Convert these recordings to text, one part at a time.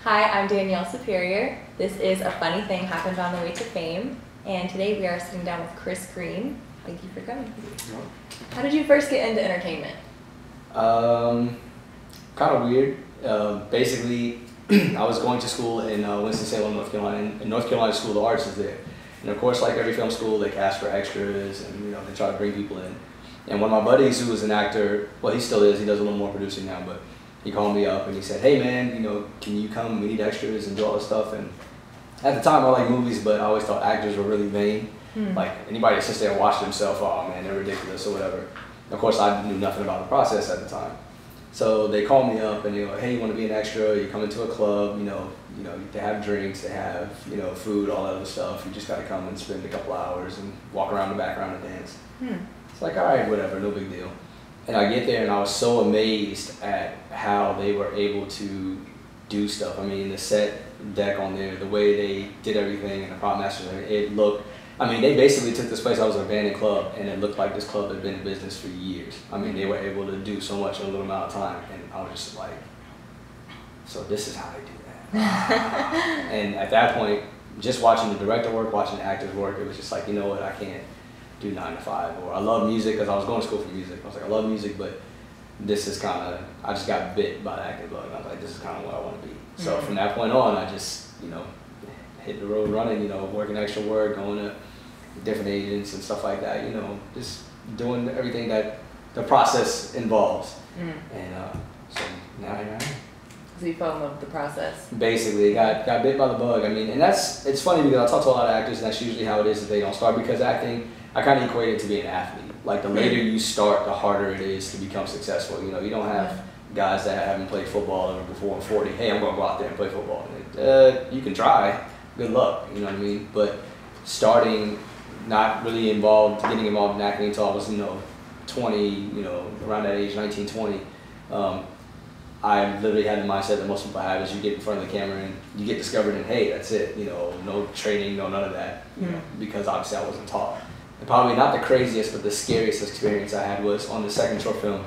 Hi, I'm Danielle Superior. This is A Funny Thing Happened on the Way to Fame, and today we are sitting down with Chris Greene. Thank you for coming. How did you first get into entertainment? Kind of weird. Basically, I was going to school in Winston-Salem, North Carolina, and North Carolina School of Arts is there. And of course, like every film school, they cast for extras, and they try to bring people in. And one of my buddies, who was an actor, well, he still is. He does a little more producing now, but he called me up and he said, "Hey man, can you come? We need extras and do all this stuff." And at the time, I like movies, but I always thought actors were really vain. Like anybody that sits there and watches themselves, oh man, they're ridiculous or whatever. Of course, I knew nothing about the process at the time. So they called me up and they were like, "Hey, you want to be an extra? You come into a club, they have drinks, they have, food, all that other stuff. You just got to come and spend a couple hours and walk around the background and dance." It's like, all right, whatever, no big deal. And I get there and I was so amazed at how they were able to do stuff. I mean, the set deck on there, the way they did everything, and the prop masters, it looked, they basically took this place. I was an abandoned club, and it looked like this club had been in business for years. I mean, they were able to do so much in a little amount of time, and I was just like, so this is how they do that. And at that point, just watching the director work, watching the actors work, it was just like, you know what, I can't do 9 to 5. Or I love music, because I was going to school for music. I was like, I love music, but this is kind of, I just got bit by the acting bug. I was like, this is kind of what I want to be. So from that point on, I just, hit the road running, working extra work, going to different agents and stuff like that, just doing everything that the process involves. And so now here I am. So you fell in love with the process? Basically, got bit by the bug. And it's funny because I talk to a lot of actors, and that's usually how it is that they don't start, because acting, I kind of equate it to being an athlete. Like the later you start, the harder it is to become successful. You don't have guys that haven't played football ever before 40. Hey, I'm going to go out there and play football. You can try. Good luck. You know what I mean? But starting, not really getting involved in acting until I was 20. Around that age, 19, 20. I literally had the mindset that most people have, is you get in front of the camera and you get discovered, and hey, that's it. No training, no none of that. Because obviously I wasn't taught. And probably not the craziest, but the scariest experience I had was on the second short film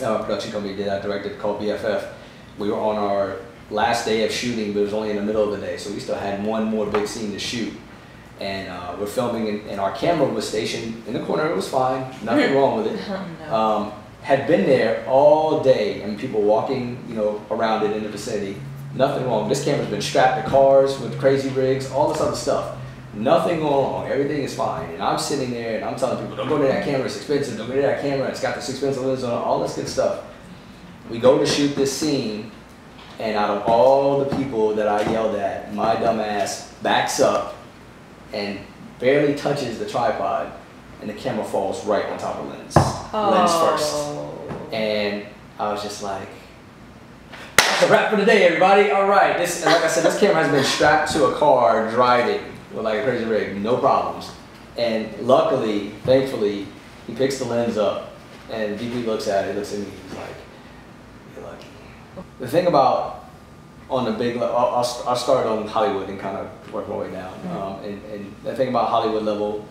a production company did, I directed, called BFF. We were on our last day of shooting, but it was only in the middle of the day, so we still had one more big scene to shoot. And we're filming, and our camera was stationed in the corner. It was fine, nothing wrong with it. Had been there all day, and people walking, around it in the vicinity. Nothing wrong. This camera's been strapped to cars with crazy rigs, all this other stuff. Nothing going wrong. Everything is fine. And I'm sitting there and I'm telling people, don't go to that camera, it's expensive. Don't go to that camera, it's got this expensive lens on it, all this good stuff. We go to shoot this scene, and out of all the people that I yelled at, my dumb ass backs up and barely touches the tripod, and the camera falls right on top of lens. Lens first. And I was just like, that's a wrap for the day, everybody. All right. And like I said, this camera has been strapped to a car driving with like a crazy rig, no problems. And luckily, thankfully, he picks the lens up and deeply looks at it, looks at me, he's like, "You're lucky." The thing about, on the big level, I'll start on Hollywood and kind of work my way down. And the thing about Hollywood level,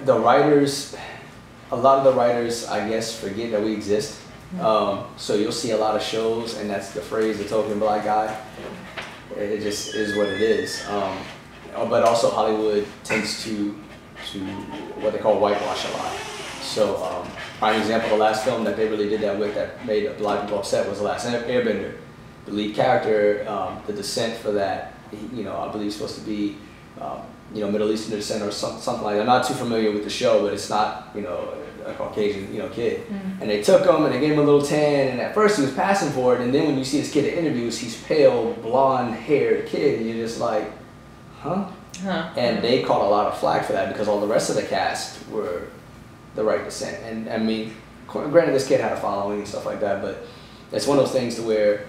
the writers, a lot of the writers, I guess, forget that we exist. So you'll see a lot of shows, and that's the phrase, the token black guy. It just is what it is. But also Hollywood tends to what they call whitewash a lot. So prime example, the last film that they really did that with, that made a lot of people upset, was The Last Airbender. The lead character, the descent for that, I believe supposed to be Middle Eastern descent or something like that. I'm not too familiar with the show, but it's not, a Caucasian, kid. And they took him and they gave him a little tan, and at first he was passing for it, and then when you see this kid at interviews, he's pale, blonde-haired kid, and you're just like, huh? And they caught a lot of flack for that, because all the rest of the cast were the right descent. And granted, this kid had a following and stuff like that, but it's one of those things to where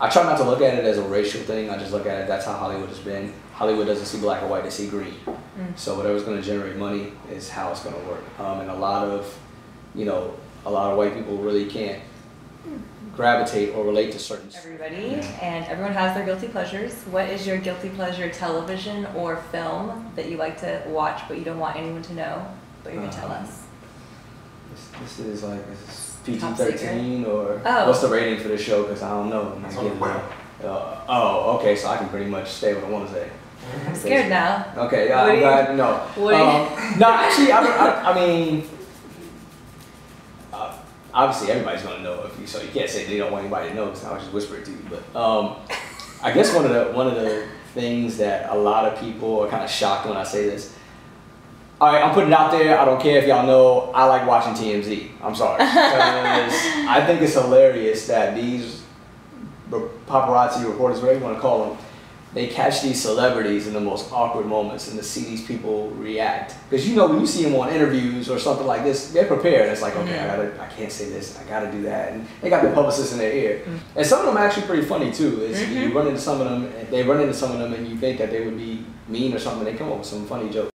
I try not to look at it as a racial thing. I just look at it, that's how Hollywood has been. Hollywood doesn't see black or white, they see green. So whatever's going to generate money is how it's going to work. And a lot of white people really can't gravitate or relate to certain. Everybody, and everyone has their guilty pleasures. What is your guilty pleasure television or film that you like to watch but you don't want anyone to know, but you're going to tell us? This is PG-13 or what's the rating for this show? Because I don't know. Oh, okay, so I can pretty much say what I want to say. I'm scared now. Okay, yeah, I'm glad to know. No, actually, I mean, obviously everybody's gonna know if you, so you can't say they don't want anybody to know because I'll just whisper it to you. But I guess one of the things that a lot of people are kind of shocked when I say this. All right, I'm putting it out there. I don't care if y'all know. I like watching TMZ. I'm sorry, because I think it's hilarious that these paparazzi reporters, whatever you want to call them, they catch these celebrities in the most awkward moments and to see these people react. Because you know, when you see them on interviews or something like this, they're prepared. It's like, okay, I can't say this, I gotta do that. And they got the publicist in their ear. And some of them are actually pretty funny too. You run into some of them, they run into some of them and you think that they would be mean or something, they come up with some funny jokes.